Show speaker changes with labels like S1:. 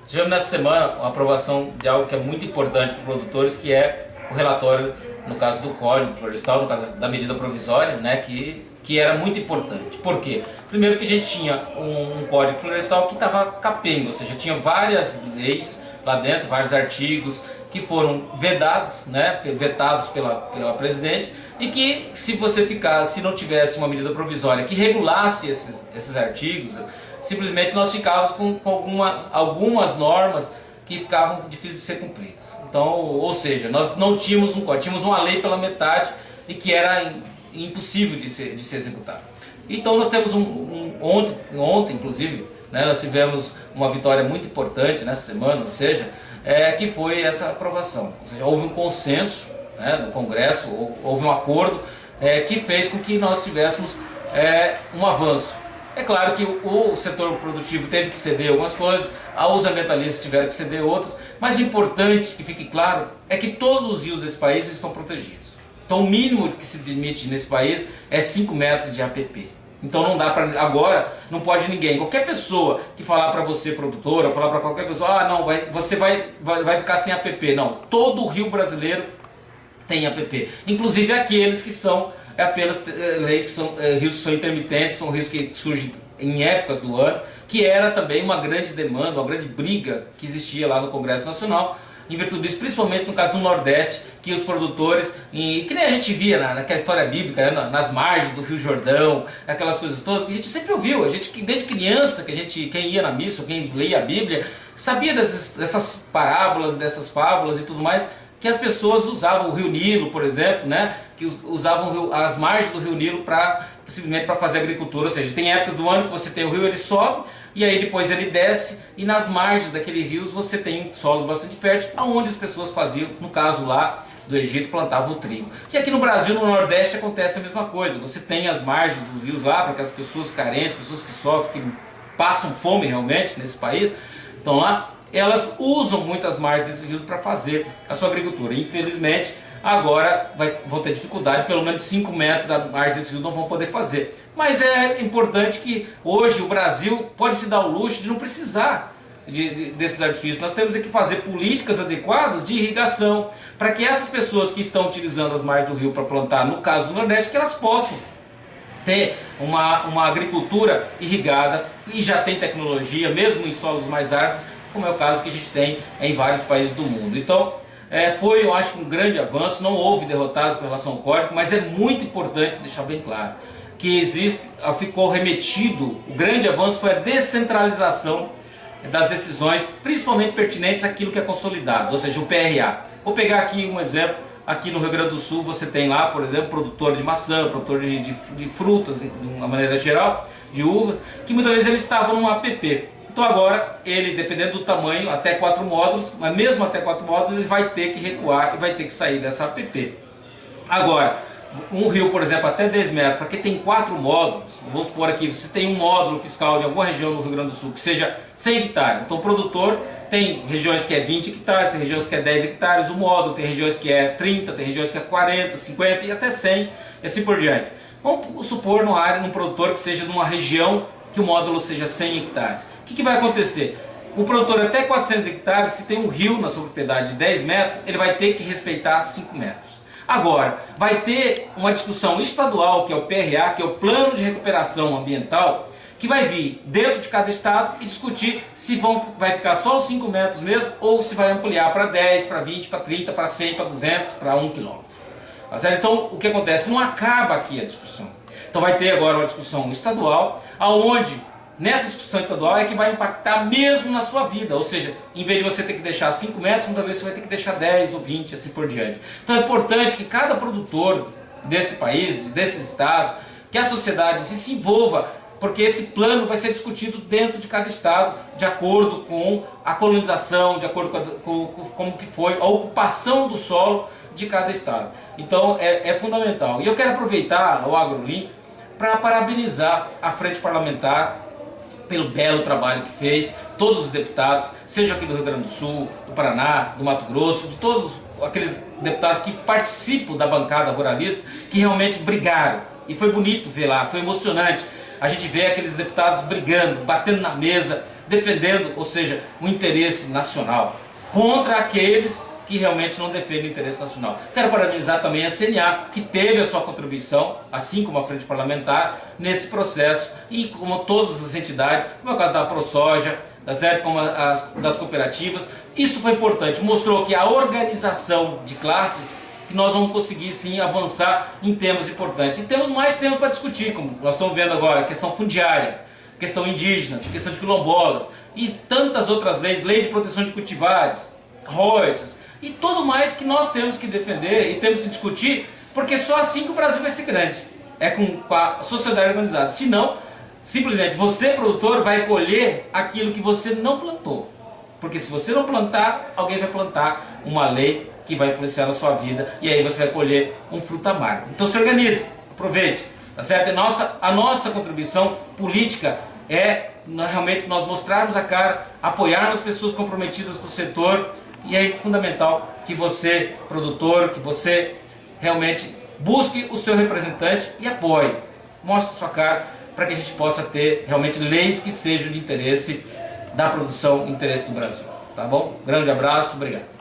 S1: Tivemos nessa semana a aprovação de algo que é muito importante para os produtores, que é o relatório, no caso do Código Florestal, no caso da medida provisória, né, que era muito importante. Por quê? Primeiro que a gente tinha um Código Florestal que estava capenga, ou seja, tinha várias leis lá dentro, vários artigos que foram vedados, né, vetados pela presidente, e que se não tivesse uma medida provisória que regulasse esses artigos, simplesmente nós ficávamos com algumas normas que ficavam difíceis de ser cumpridas. Então, ou seja, nós não tínhamos um código, tínhamos uma lei pela metade e que era impossível de ser executada. Então nós temos ontem inclusive, né, nós tivemos uma vitória muito importante nessa semana, ou seja, que foi essa aprovação. Ou seja, houve um consenso, né, no Congresso, houve um acordo que fez com que nós tivéssemos um avanço. É claro que o setor produtivo teve que ceder algumas coisas, os ambientalistas tiveram que ceder outras, mas o importante, que fique claro, é que todos os rios desse país estão protegidos. Então o mínimo que se admite nesse país é 5 metros de APP. Então não dá para agora, não pode ninguém, qualquer pessoa que falar para você, produtora, falar para qualquer pessoa, não, você vai ficar sem APP. Não, todo o rio brasileiro tem APP, inclusive aqueles que são apenas leis que são rios que são intermitentes, são rios que surgem em épocas do ano, que era também uma grande demanda, uma grande briga que existia lá no Congresso Nacional, em virtude disso, principalmente no caso do Nordeste, que os produtores, que nem a gente via naquela história bíblica, né, nas margens do Rio Jordão, aquelas coisas todas, que a gente sempre ouviu, a gente desde criança, quem ia na missa, quem lia a Bíblia, sabia dessas parábolas, dessas fábulas e tudo mais, que as pessoas usavam o Rio Nilo, por exemplo, né, que usavam as margens do Rio Nilo simplesmente para fazer agricultura. Ou seja, tem épocas do ano que você tem o rio, ele sobe, e aí depois ele desce, e nas margens daquele rio você tem solos bastante férteis, onde as pessoas faziam, no caso lá do Egito, plantavam o trigo. E aqui no Brasil, no Nordeste, acontece a mesma coisa. Você tem as margens dos rios lá, para aquelas pessoas carentes, pessoas que sofrem, que passam fome realmente nesse país, estão lá, elas usam muito as margens desses rios para fazer a sua agricultura. Infelizmente, agora vão ter dificuldade, pelo menos 5 metros da margem desses rios não vão poder fazer. Mas é importante que hoje o Brasil pode se dar o luxo de não precisar desses artifícios. Nós temos que fazer políticas adequadas de irrigação, para que essas pessoas que estão utilizando as margens do rio para plantar, no caso do Nordeste, que elas possam ter uma agricultura irrigada, e já tem tecnologia, mesmo em solos mais áridos, como é o caso que a gente tem em vários países do mundo. Então, foi, eu acho, um grande avanço. Não houve derrotados com relação ao código, mas é muito importante deixar bem claro que ficou remetido, o grande avanço foi a descentralização das decisões, principalmente pertinentes àquilo que é consolidado, ou seja, o PRA. Vou pegar aqui um exemplo. Aqui no Rio Grande do Sul você tem lá, por exemplo, produtor de maçã, produtor de frutas, de uma maneira geral, de uva, que muitas vezes eles estavam num APP. Então agora, ele, dependendo do tamanho, até 4 módulos, mas mesmo até 4 módulos, ele vai ter que recuar e vai ter que sair dessa APP. Agora, um rio, por exemplo, até 10 metros, para quem tem 4 módulos, vamos supor aqui, você tem um módulo fiscal de alguma região do Rio Grande do Sul que seja 100 hectares, então o produtor tem regiões que é 20 hectares, tem regiões que é 10 hectares, o módulo tem regiões que é 30, tem regiões que é 40, 50 e até 100, e assim por diante. Vamos supor num produtor que seja numa região que o módulo seja 100 hectares. O que vai acontecer? O produtor até 400 hectares, se tem um rio na sua propriedade de 10 metros, ele vai ter que respeitar 5 metros. Agora, vai ter uma discussão estadual, que é o PRA, que é o Plano de Recuperação Ambiental, que vai vir dentro de cada estado e discutir se vai ficar só os 5 metros mesmo, ou se vai ampliar para 10, para 20, para 30, para 100, para 200, para 1 quilômetro. Tá certo? Então, o que acontece? Não acaba aqui a discussão. Então vai ter agora uma discussão estadual, aonde nessa discussão estadual é que vai impactar mesmo na sua vida. Ou seja, em vez de você ter que deixar 5 metros, muitas vezes você vai ter que deixar 10 ou 20, assim por diante. Então é importante que cada produtor desse país, desses estados, que a sociedade se envolva, porque esse plano vai ser discutido dentro de cada estado, de acordo com a colonização, de acordo com como que foi a ocupação do solo de cada estado. Então é fundamental. E eu quero aproveitar o AgroLink para parabenizar a Frente Parlamentar pelo belo trabalho que fez, todos os deputados, seja aqui do Rio Grande do Sul, do Paraná, do Mato Grosso, de todos aqueles deputados que participam da bancada ruralista, que realmente brigaram. E foi bonito ver lá, foi emocionante. A gente vê aqueles deputados brigando, batendo na mesa, defendendo, ou seja, o interesse nacional, contra aqueles que realmente não defendem o interesse nacional. Quero parabenizar também a CNA, que teve a sua contribuição, assim como a Frente Parlamentar, nesse processo, e como todas as entidades, como é o caso da ProSoja, certo? Como das cooperativas. Isso foi importante, mostrou que a organização de classes, que nós vamos conseguir sim avançar em temas importantes. E temos mais temas para discutir, como nós estamos vendo agora, a questão fundiária, questão indígena, questão de quilombolas, e tantas outras leis, lei de proteção de cultivares, royalties, e tudo mais que nós temos que defender e temos que discutir, porque só assim que o Brasil vai ser grande, é com a sociedade organizada. Senão, simplesmente você, produtor, vai colher aquilo que você não plantou, porque se você não plantar, alguém vai plantar uma lei que vai influenciar na sua vida, e aí você vai colher um fruto amargo. Então se organize, aproveite, tá certo? A nossa contribuição política é realmente nós mostrarmos a cara, apoiarmos pessoas comprometidas com o setor. E é fundamental que você, produtor, que você realmente busque o seu representante e apoie, mostre sua cara, para que a gente possa ter realmente leis que sejam de interesse da produção, interesse do Brasil. Tá bom? Grande abraço, obrigado.